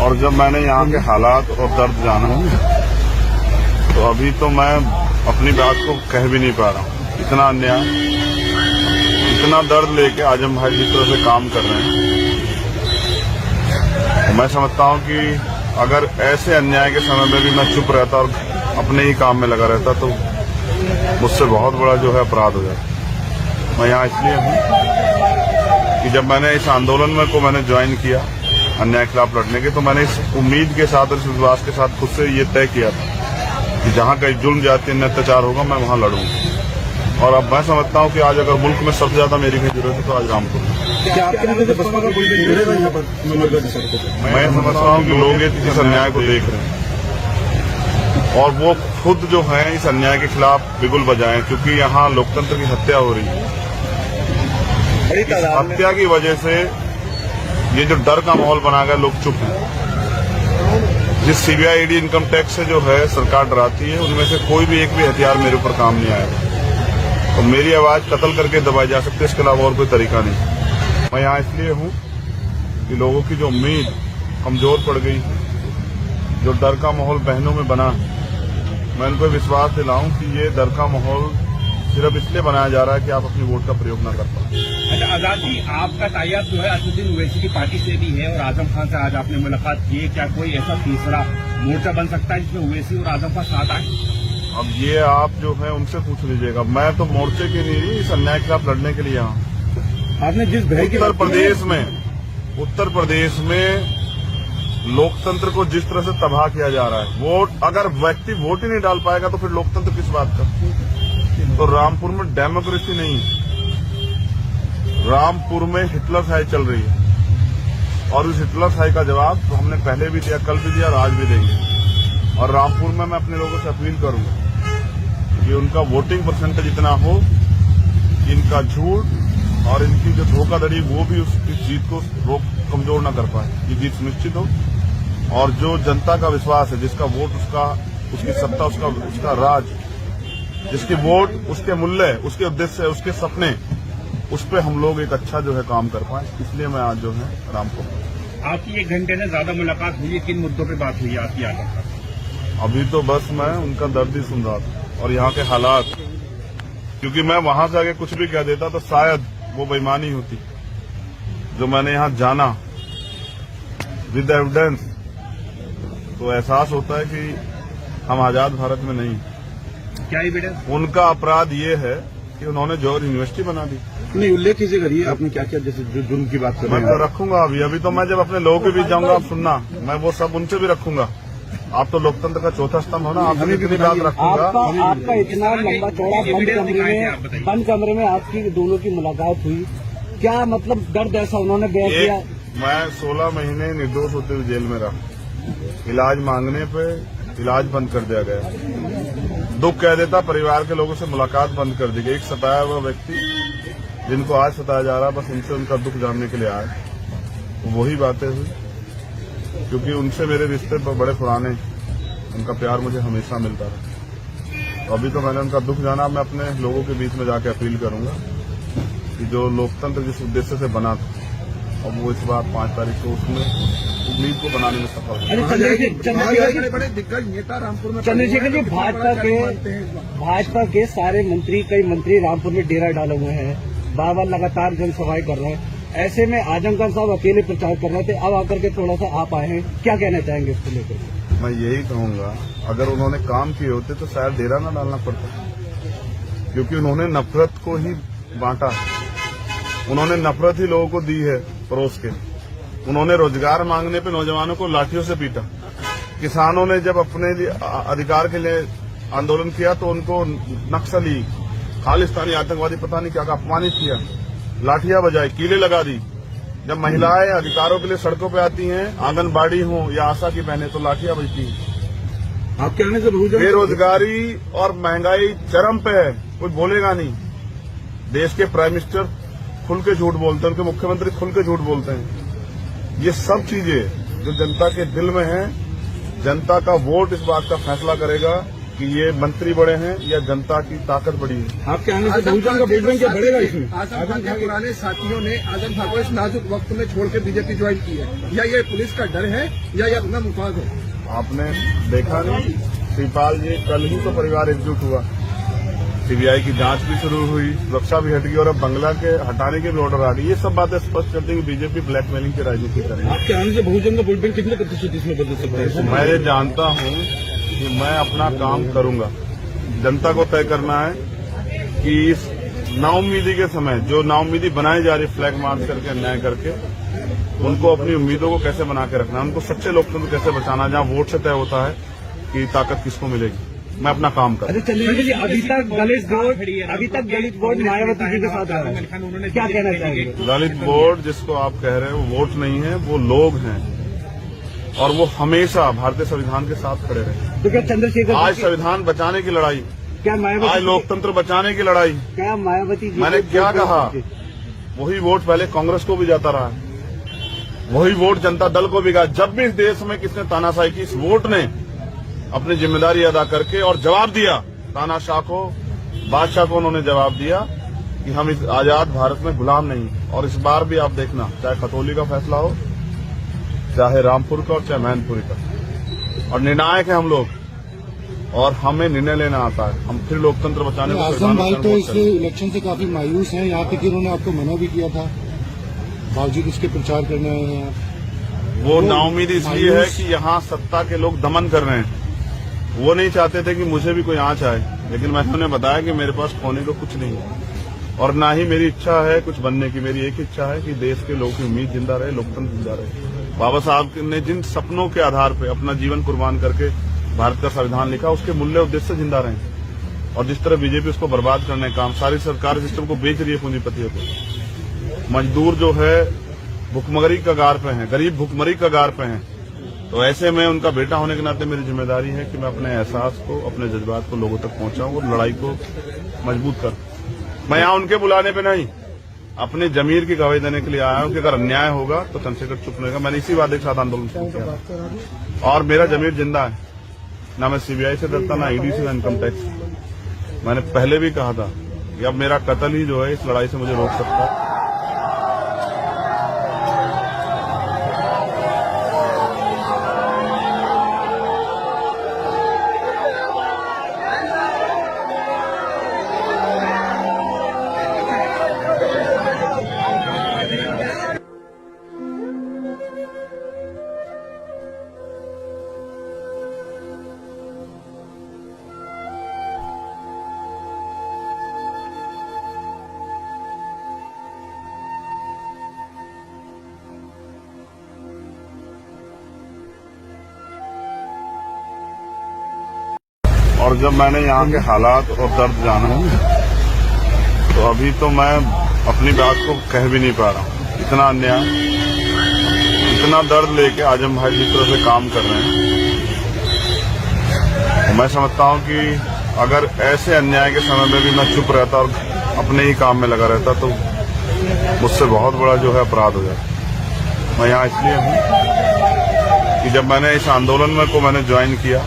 और जब मैंने यहाँ के हालात और दर्द जाना तो अभी तो मैं अपनी बात को कह भी नहीं पा रहा हूँ। इतना अन्याय, इतना दर्द लेके आजम भाई जिस तरह से काम कर रहे हैं, तो मैं समझता हूँ कि अगर ऐसे अन्याय के समय में भी मैं चुप रहता और अपने ही काम में लगा रहता तो मुझसे बहुत बड़ा जो है अपराध हो जाता। मैं यहाँ इसलिए हूँ कि जब मैंने इस आंदोलन में को मैंने ज्वाइन किया अन्याय के खिलाफ लड़ने के, तो मैंने इस उम्मीद के साथ और इस विश्वास के साथ खुद से ये तय किया था कि जहाँ कहीं जुल्म जाति अत्याचार होगा मैं वहाँ लड़ूंगा। और अब मैं समझता हूँ कि आज अगर मुल्क में सबसे ज्यादा मेरी कहीं जरूरत है तो आज रामपुर में। मैं समझता हूँ कि लोग इस अन्याय को देख रहे हैं और वो खुद जो है इस अन्याय के खिलाफ बिगुल बजाएं, क्योंकि यहाँ लोकतंत्र की हत्या हो रही है। इस हत्या की वजह से ये जो डर का माहौल बना गया, लोग चुप हैं। जिस सीबीआई ईडी इनकम टैक्स से जो है सरकार डराती है, उनमें से कोई भी एक भी हथियार मेरे ऊपर काम नहीं आएगा। तो मेरी आवाज कत्ल करके दबाई जा सकती है, इसके अलावा और कोई तरीका नहीं। मैं यहाँ इसलिए हूँ कि लोगों की जो उम्मीद कमजोर पड़ गई, जो डर का माहौल बहनों में बना, मैं उनको विश्वास दिलाऊं कि ये डर का माहौल सिर्फ इसलिए बनाया जा रहा है कि आप अपनी वोट का प्रयोग न कर पाए। अच्छा आजाद जी, आपका टाइप जो है असदुद्दीन ओवैसी की पार्टी से भी है और आजम खान से आज आपने मुलाकात की है। क्या कोई ऐसा तीसरा मोर्चा बन सकता है जिसमें ओवैसी और आजम का साथ आए? अब ये आप जो है उनसे पूछ लीजिएगा। मैं तो मोर्चे के लिए इस अन्याय के खिलाफ लड़ने के लिए यहाँ। आपने जिस उत्तर प्रदेश में लोकतंत्र को जिस तरह से तबाह किया जा रहा है, वोट अगर व्यक्ति वोट ही नहीं डाल पाएगा तो फिर लोकतंत्र किस बात का? तो रामपुर में डेमोक्रेसी नहीं है, रामपुर में हिटलरशाही चल रही है और उस हिटलरशाही का जवाब तो हमने पहले भी दिया, कल भी दिया और आज भी देंगे। और रामपुर में मैं अपने लोगों से अपील करूंगा कि उनका वोटिंग परसेंटेज इतना हो कि इनका झूठ और इनकी जो धोखाधड़ी वो भी उस जीत को कमजोर न कर पाए, ये जीत सुनिश्चित हो। और जो जनता का विश्वास है, जिसका वोट उसकी सत्ता, उसका राज, जिसकी वोट उसके मूल्य, उसके उद्देश्य, उसके सपने, उस पर हम लोग एक अच्छा जो है काम कर पाए। इसलिए मैं आज जो है रामपुर। आपकी 1 घंटे में ज्यादा मुलाकात हुई है, किन मुद्दों पे बात हुई है आपकी? अभी तो बस मैं उनका दर्द ही सुन रहा था और यहाँ के हालात, क्योंकि मैं वहां से आगे कुछ भी कह देता तो शायद वो बेईमानी होती। जो मैंने यहाँ जाना विद एविडेंस, तो एहसास होता है कि हम आजाद भारत में नहीं। क्या एविडेंस? उनका अपराध ये है कि उन्होंने जौहर यूनिवर्सिटी बना दी। नहीं, उल्लेख कीजिए, करिए आपने क्या क्या, जैसे जो जुर्म की बात कर रहे हैं। मैं तो रखूंगा अभी तो मैं जब अपने लोगों के बीच जाऊंगा, आप सुनना, मैं वो सब उनसे भी रखूंगा। आप तो लोकतंत्र का चौथा स्तंभ हो ना, आप भी कितनी बात रखूंगा। आपका इतना लंबा चौड़ा बंद कमरे में आपकी दोनों की मुलाकात हुई, क्या मतलब दर्द ऐसा उन्होंने बयां किया? मैं 16 महीने निर्दोष होते हुए जेल में रहा। इलाज मांगने पे इलाज बंद कर दिया गया। दुख कह देता, परिवार के लोगों से मुलाकात बंद कर दी गई। एक सताया हुआ व्यक्ति जिनको आज सताया जा रहा, बस उनसे उनका दुख जानने के लिए आए। वही बातें हुई, क्योंकि उनसे मेरे रिश्ते बड़े पुराने, उनका प्यार मुझे हमेशा मिलता रहा। तो अभी तो मैंने उनका दुख जाना। मैं अपने लोगों के बीच में जाके अपील करूंगा कि जो लोकतंत्र जिस उद्देश्य से बना था, और वो इस बार 5 तारीख को उसमें उम्मीद को बनाने में सफल चंद्रशेखर जी, भाजपा के सारे मंत्री, कई मंत्री रामपुर में डेरा डाले हुए हैं, बार-बार लगातार जनसभाएं कर रहे हैं। ऐसे में आजम खान साहब अकेले प्रचार कर रहे थे, अब आकर के थोड़ा सा आप आए हैं, क्या कहना चाहेंगे इसको लेकर? मैं यही कहूंगा, अगर उन्होंने काम किए होते तो शायद डेरा न डालना पड़ता, क्योंकि उन्होंने नफरत को ही बांटा, उन्होंने नफरत ही लोगों को दी है परोस के। उन्होंने रोजगार मांगने पे नौजवानों को लाठियों से पीटा। किसानों ने जब अपने अधिकार के लिए आंदोलन किया तो उनको नक्सली, खालिस्तानी आतंकवादी पता नहीं क्या अपमानित किया, लाठियां बजाई, कीले लगा दी। जब महिलाएं अधिकारों के लिए सड़कों पे आती हैं, आंगनबाड़ी हो या आशा की बहनें, तो लाठियां बजती हैं। आप कहने से बेरोजगारी और महंगाई चरम पे है, कोई बोलेगा नहीं। देश के प्राइम मिनिस्टर खुल के झूठ बोलते हैं, उनके मुख्यमंत्री खुल के झूठ बोलते हैं। ये सब चीजें जो जनता के दिल में है, जनता का वोट इस बात का फैसला करेगा कि ये मंत्री बड़े हैं या जनता की ताकत बड़ी है। आपके आने से बहुजन का वोट बैंक क्या बढ़ेगा इसमें? आजम खान के पुराने साथियों ने आजम खान को इस नाजुक वक्त में छोड़ के बीजेपी ज्वाइन की है, या ये पुलिस का डर है या ये अपना मुफाद है? आपने देखा नहीं, श्रीपाल जी कल ही तो परिवार एकजुट हुआ, सीबीआई की जांच भी शुरू हुई, सुरक्षा भी हट गई और अब बंगला के हटाने के भी ऑर्डर आ गई। ये सब बातें स्पष्ट करती है कि बीजेपी ब्लैकमेलिंग की राजनीति कर रही है। आपके आने से बहुजन का वोट बैंक कितने प्रतिशत इसमें बदल सकता है? मैं ये जानता हूँ कि मैं अपना काम करूंगा। जनता को तय करना है कि इस नाउम्मीदी के समय जो नाउम्मीदी बनाई जा रही फ्लैग मार्च करके अन्याय करके, उनको अपनी उम्मीदों को कैसे बना के रखना है, उनको सच्चे लोकतंत्र कैसे बचाना, जहां वोट से तय होता है कि ताकत किसको मिलेगी। मैं अपना काम करूँ। अच्छा चलिए जी, अभी तक दलित वोट मायावती जी के साथ आ रहा है, क्या कहना चाहेंगे? दलित वोट जिसको आप कह रहे हैं वो वोट नहीं है, वो लोग हैं और वो हमेशा भारतीय संविधान के साथ खड़े रहे। तो क्या चंद्रशेखर आज संविधान बचाने की लड़ाई, क्या मायावती, आज लोकतंत्र बचाने की लड़ाई, क्या मायावती जी मैंने क्या कहा, वही वोट पहले कांग्रेस को भी जाता रहा है, वही वोट जनता दल को भी गया। जब भी इस देश में किसने तानाशाही की, इस वोट ने अपनी जिम्मेदारी अदा करके और जवाब दिया। तानाशाह को, बादशाह को उन्होंने जवाब दिया कि हम इस आजाद भारत में गुलाम नहीं। और इस बार भी आप देखना, चाहे खतौली का फैसला हो, चाहे रामपुर का और चाहे मैनपुरी का, और निर्णायक है हम लोग और हमें निर्णय लेना आता है। हम फिर लोकतंत्र बचाने को आजम भाई तो इस इलेक्शन से काफी मायूस हैं, यहाँ तक कि उन्होंने आपको मना भी किया था, बावजूद इसके प्रचार करने आए हैं आप। वो नाउम्मीद इसलिए है कि यहाँ सत्ता के लोग दमन कर रहे हैं। वो नहीं चाहते थे कि मुझे भी कोई आंच आए, लेकिन मैंने उन्हें बताया कि मेरे पास खोने को कुछ नहीं है और ना ही मेरी इच्छा है कुछ बनने की। मेरी एक इच्छा है कि देश के लोगों की उम्मीद जिंदा रहे, लोकतंत्र जिंदा रहे। बाबा साहब ने जिन सपनों के आधार पर अपना जीवन कुर्बान करके भारत का संविधान लिखा, उसके मूल्य उद्देश्य से जिंदा रहे। और जिस तरह बीजेपी उसको बर्बाद करने का काम, सारी सरकार सिस्टम को बेच रही है पूंजीपतियों को। मजदूर जो है भुखमरी कगार पे हैं, गरीब भुखमरी कगार पे हैं। तो ऐसे में उनका बेटा होने के नाते मेरी जिम्मेदारी है कि मैं अपने एहसास को, अपने जज्बात को लोगों तक पहुंचाऊं और लड़ाई को मजबूत कर। मैं यहाँ उनके बुलाने पे नहीं, अपने जमीर की गवाही देने के लिए आया हूं कि अगर अन्याय होगा तो चंद्रशेखर चुप रहेगा। मैंने इसी वादे के साथ आंदोलन शुरू किया और मेरा जमीर जिंदा है। ना मैं सीबीआई से डरता, ना ईडी से, ना इनकम टैक्स। मैंने पहले भी कहा था कि अब मेरा कत्ल ही जो है इस लड़ाई से मुझे रोक सकता है। और जब मैंने यहाँ के हालात और दर्द जाना, तो अभी तो मैं अपनी बात को कह भी नहीं पा रहा हूँ। इतना अन्याय, इतना दर्द लेके आजम भाई जिस तरह से काम कर रहे हैं, तो मैं समझता हूँ कि अगर ऐसे अन्याय के समय में भी मैं चुप रहता और अपने ही काम में लगा रहता तो मुझसे बहुत बड़ा जो है अपराध हो जाता। मैं यहाँ इसलिए हूँ कि जब मैंने इस आंदोलन में को मैंने ज्वाइन किया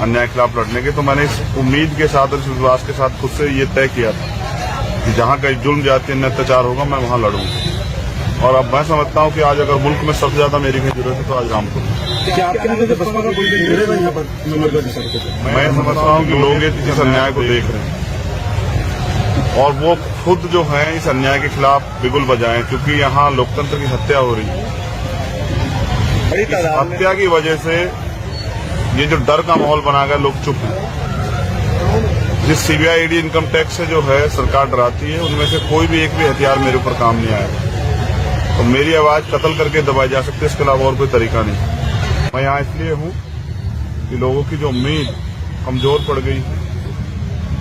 अन्याय के खिलाफ लड़ने के, तो मैंने इस उम्मीद के साथ और इस विश्वास के साथ खुद से ये तय किया था कि जहां कहीं जुल्म जाति अन्य अत्याचार होगा मैं वहां लड़ूंगा। और अब मैं समझता हूं कि आज अगर मुल्क में सबसे ज्यादा मेरी कहीं जरूरत है तो आज रामपुर। मैं समझता हूं कि लोग इस अन्याय को देख रहे हैं और वो खुद जो है इस अन्याय के खिलाफ बिगुल बजाएं, क्योंकि यहाँ लोकतंत्र की हत्या हो रही है। इस हत्या की वजह से ये जो डर का माहौल बना गया, लोग चुप हैं। जिस सीबीआई, ईडी, इनकम टैक्स से जो है सरकार डराती है, उनमें से कोई भी एक भी हथियार मेरे ऊपर काम नहीं आएगा। तो मेरी आवाज कत्ल करके दबाई जा सकती है, इसके अलावा और कोई तरीका नहीं। मैं यहाँ इसलिए हूँ कि लोगों की जो उम्मीद कमजोर पड़ गई,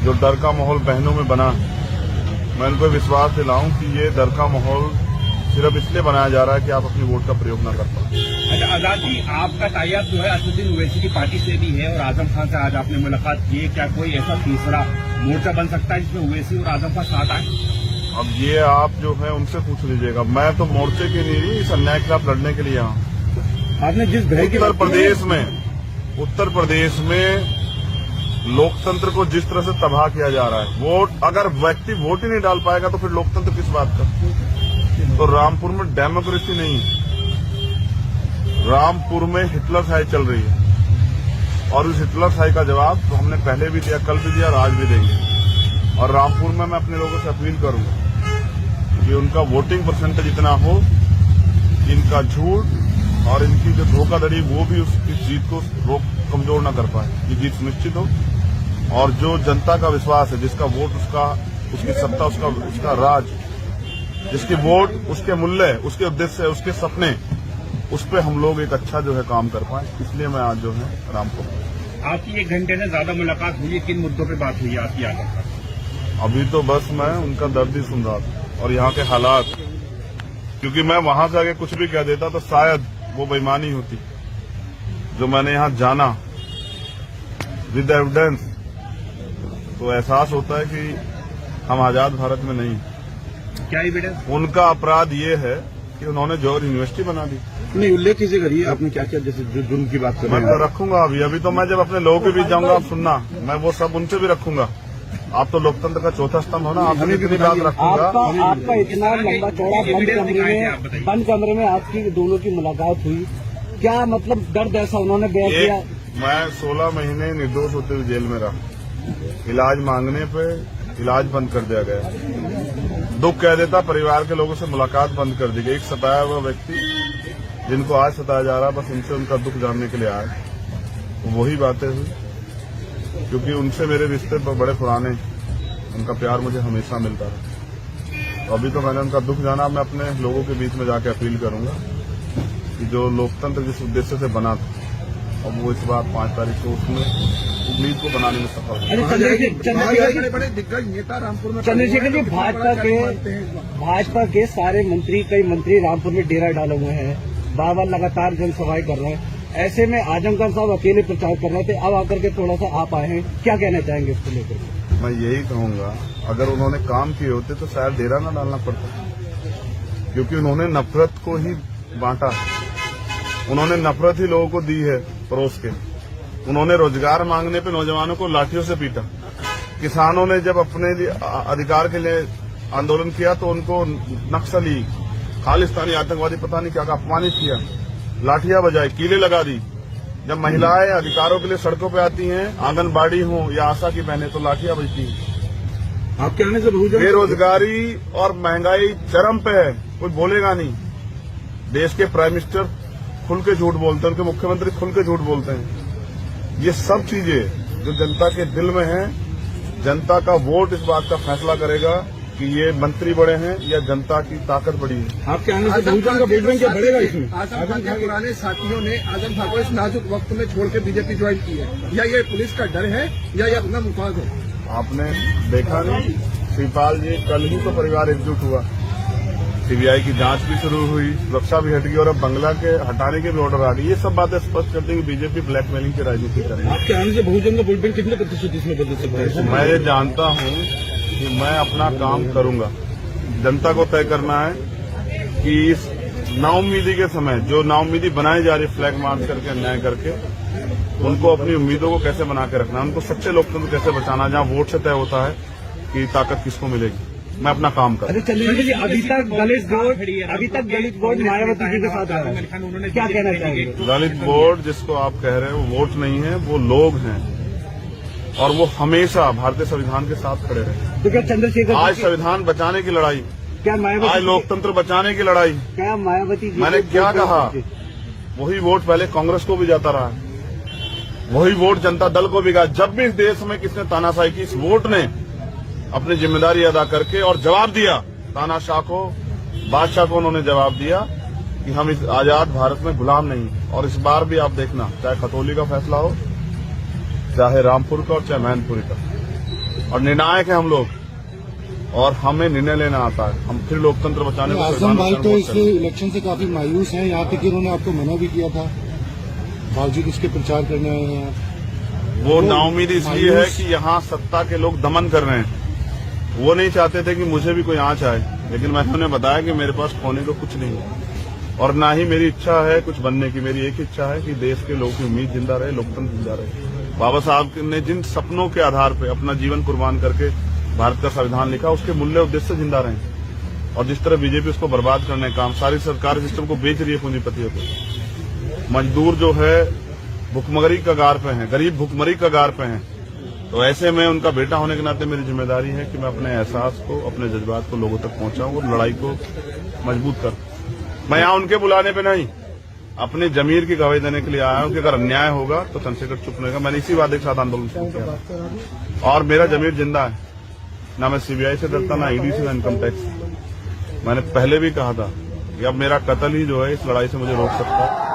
जो डर का माहौल बहनों में बना, मैं उनको विश्वास दिलाऊं कि ये डर का माहौल सिर्फ इसलिए बनाया जा रहा है कि आप अपनी वोट का प्रयोग न कर पाए। अच्छा आजाद जी, आपका टाइप जो है असदुद्दीन ओवैसी की पार्टी से भी है और आजम खान से आज आपने मुलाकात की है। क्या कोई ऐसा तीसरा मोर्चा बन सकता है जिसमें ओवैसी और आजम का साथ आए? अब ये आप जो है उनसे पूछ लीजिएगा। मैं तो मोर्चे के लिए इस अन्याय के खिलाफ लड़ने के लिए यहाँ। आपने जिस उत्तर प्रदेश में लोकतंत्र को जिस तरह से तबाह किया जा रहा है, वोट अगर व्यक्ति वोट ही नहीं डाल पाएगा तो फिर लोकतंत्र किस बात का। तो रामपुर में डेमोक्रेसी नहीं है, रामपुर में हिटलरशाही चल रही है और उस हिटलरशाही का जवाब तो हमने पहले भी दिया, कल भी दिया और आज भी देंगे। और रामपुर में मैं अपने लोगों से अपील करूंगा कि उनका वोटिंग परसेंटेज इतना हो, इनका झूठ और इनकी जो धोखाधड़ी वो भी इस जीत को कमजोर न कर पाए, ये जीत सुनिश्चित हो। और जो जनता का विश्वास है, जिसका वोट उसकी सत्ता, उसका राज, जिसकी वोट उसके मूल्य, उसके उद्देश्य, उसके सपने, उस पर हम लोग एक अच्छा जो है काम कर पाए, इसलिए मैं आज जो है रामपुर। आपकी 1 घंटे से ज्यादा मुलाकात हुई है, किन मुद्दों पे बात हुई है आपकी आज तक? अभी तो बस मैं उनका दर्द ही सुन रहा था और यहाँ के हालात, क्योंकि मैं वहां से आगे कुछ भी कह देता तो शायद वो बेईमानी होती। जो मैंने यहाँ जाना विद एविडेंस, तो एहसास होता है कि हम आजाद भारत में नहीं। क्या एविडेंस? उनका अपराध ये है कि उन्होंने जौहर यूनिवर्सिटी बना दी। नहीं, उल्लेख कीजिए, करिए आपने क्या क्या, जैसे जो जुर्म की बात कर मैं रहे तो हैं। रखूंगा अभी तो मैं जब अपने लोगों के बीच जाऊंगा, आप सुनना, मैं वो सब उनसे भी रखूंगा। आप तो लोकतंत्र का चौथा स्तंभ हो ना, आपने कितनी बात रखूंगा। आपका इतना लंबा चौड़ा बंद कमरे में आपकी दोनों की मुलाकात हुई, क्या मतलब दर्द ऐसा उन्होंने बयां किया? मैं 16 महीने निर्दोष होते हुए जेल में रहा, इलाज मांगने पे इलाज बंद कर दिया गया, दुख कह देता, परिवार के लोगों से मुलाकात बंद कर दी गई। एक सताया हुआ व्यक्ति जिनको आज सताया जा रहा, बस उनसे उनका दुख जानने के लिए आए, वही बातें हुई, क्योंकि उनसे मेरे रिश्ते बड़े पुराने, उनका प्यार मुझे हमेशा मिलता रहा। तो अभी तो मैंने उनका दुख जाना, मैं अपने लोगों के बीच में जाके अपील करूंगा कि जो लोकतंत्र जिस उद्देश्य से बना था, अब वो इस बार 5 तारीख को उसमें उम्मीद को बनाने में सफल हुआ। बड़े बड़े दिग्गज नेता रामपुर में, चंद्रशेखर जी, भाजपा के सारे मंत्री, कई मंत्री रामपुर में डेरा डाले हुए हैं, बाबा लगातार जनसभाएं कर रहे हैं। ऐसे में आजमगढ़ साहब अकेले प्रचार कर रहे थे, अब आकर के थोड़ा सा आप आए हैं, क्या कहना चाहेंगे इसको लेकर? मैं यही कहूंगा, अगर उन्होंने काम किए होते तो शायद डेरा न डालना पड़ता, क्योंकि उन्होंने नफरत को ही बांटा, उन्होंने नफरत ही लोगों को दी है परोस के। उन्होंने रोजगार मांगने पे नौजवानों को लाठियों से पीटा, किसानों ने जब अपने अधिकार के लिए आंदोलन किया तो उनको नक्सली, खालिस्तानी आतंकवादी, पता नहीं क्या अपमानित किया, लाठियां बजाई, कीले लगा दी। जब महिलाएं अधिकारों के लिए सड़कों पे आती हैं, आंगनबाड़ी हो या आशा की बहनें, तो लाठियां बजती हैं। आपके आने से बेरोजगारी और महंगाई चरम पे है, कोई बोलेगा नहीं। देश के प्राइम मिनिस्टर खुल के झूठ बोलते हैं, उनके मुख्यमंत्री खुल के झूठ बोलते हैं। ये सब चीजें जो जनता के दिल में है, जनता का वोट इस बात का फैसला करेगा कि ये मंत्री बड़े हैं या जनता की ताकत बड़ी है। आपके आने से बहुजन का वोट बैंक क्या बढ़ेगा इसमें? आजम खान के पुराने साथियों ने आजम खान को इस नाजुक वक्त में छोड़ के बीजेपी ज्वाइन की है, या ये पुलिस का डर है या ये अपना मुफाद है? आपने देखा नहीं, श्रीपाल जी, कल ही तो परिवार एकजुट हुआ, सीबीआई की जांच भी शुरू हुई, सुरक्षा भी हट गई और अब बंगला के हटाने के भी ऑर्डर आ गई। ये सब बातें स्पष्ट करती है कि बीजेपी ब्लैकमेलिंग की राजनीति करेगी। आपके आने से बहुजन का वोट बैंक कितने प्रतिशत इसमें बदल सकता है? मैं ये जानता हूं कि मैं अपना काम करूंगा, जनता को तय करना है कि इस नाउम्मीदी के समय जो नाउम्मीदी बनाई जा रही, फ्लैग मार्च करके, अन्याय करके, उनको अपनी उम्मीदों को कैसे बना के रखना, उनको सच्चे लोकतंत्र कैसे बचाना, जहां वोट से तय होता है कि ताकत किसको मिलेगी। मैं अपना काम कर। चलिए, अभी तक दलित वोट मायावती जी के साथ आ रहा है, क्या कहना चाहेंगे? दलित वोट जिसको आप कह रहे हैं वो वोट नहीं है, वो लोग हैं और वो हमेशा भारतीय संविधान के साथ खड़े रहे। तो क्या चंद्रशेखर, आज संविधान बचाने की लड़ाई, क्या मायावती, आज लोकतंत्र बचाने की लड़ाई, क्या मायावती जी, मैंने क्या कहा, वही वोट पहले कांग्रेस को भी जाता रहा, वही वोट जनता दल को भी गया। जब भी इस देश में किसने तानाशाही की, इस वोट ने अपनी जिम्मेदारी अदा करके और जवाब दिया, तानाशाह को, बादशाह को उन्होंने जवाब दिया कि हम इस आजाद भारत में गुलाम नहीं। और इस बार भी आप देखना, चाहे खतौली का फैसला हो, चाहे रामपुर का और चाहे मैनपुरी का, और निर्णायक है हम लोग और हमें निर्णय लेना आता है। हम फिर लोकतंत्र बचाने को आजम भाई तो इस इलेक्शन से काफी मायूस हैं, यहाँ तक कि उन्होंने आपको मना भी किया था, बावजूद इसके प्रचार करने आए हैं आप। वो नाउम्मीद इसलिए है कि यहाँ सत्ता के लोग दमन कर रहे हैं, वो नहीं चाहते थे कि मुझे भी कोई आंच आए, लेकिन मैंने उन्हें बताया कि मेरे पास खोने को कुछ नहीं है और ना ही मेरी इच्छा है कुछ बनने की। मेरी एक इच्छा है कि देश के लोगों की उम्मीद जिंदा रहे, लोकतंत्र जिंदा रहे बाबा साहब ने जिन सपनों के आधार पर अपना जीवन कुर्बान करके भारत का संविधान लिखा, उसके मूल्य उद्देश्य से जिंदा रहे। और जिस तरह बीजेपी उसको बर्बाद करने का काम, सारी सरकार सिस्टम को बेच रही है पूंजीपतियों को। मजदूर जो है भुखमरी कगार पे हैं, गरीब भुखमरी कगार पे हैं। तो ऐसे में उनका बेटा होने के नाते मेरी जिम्मेदारी है कि मैं अपने एहसास को, अपने जज्बात को लोगों तक पहुंचाऊं और लड़ाई को मजबूत कर। मैं यहाँ उनके बुलाने पे नहीं, अपनी जमीर की गवाही देने के लिए आया हूं कि अगर अन्याय होगा तो चंद्रशेखर चुप रहेगा। मैंने इसी वादे के साथ आंदोलन शुरू किया और मेरा जमीर जिंदा है। ना मैं सीबीआई से डरता, ना ईडी से, ना इनकम टैक्स। मैंने पहले भी कहा था कि अब मेरा कत्ल ही जो है इस लड़ाई से मुझे रोक सकता है।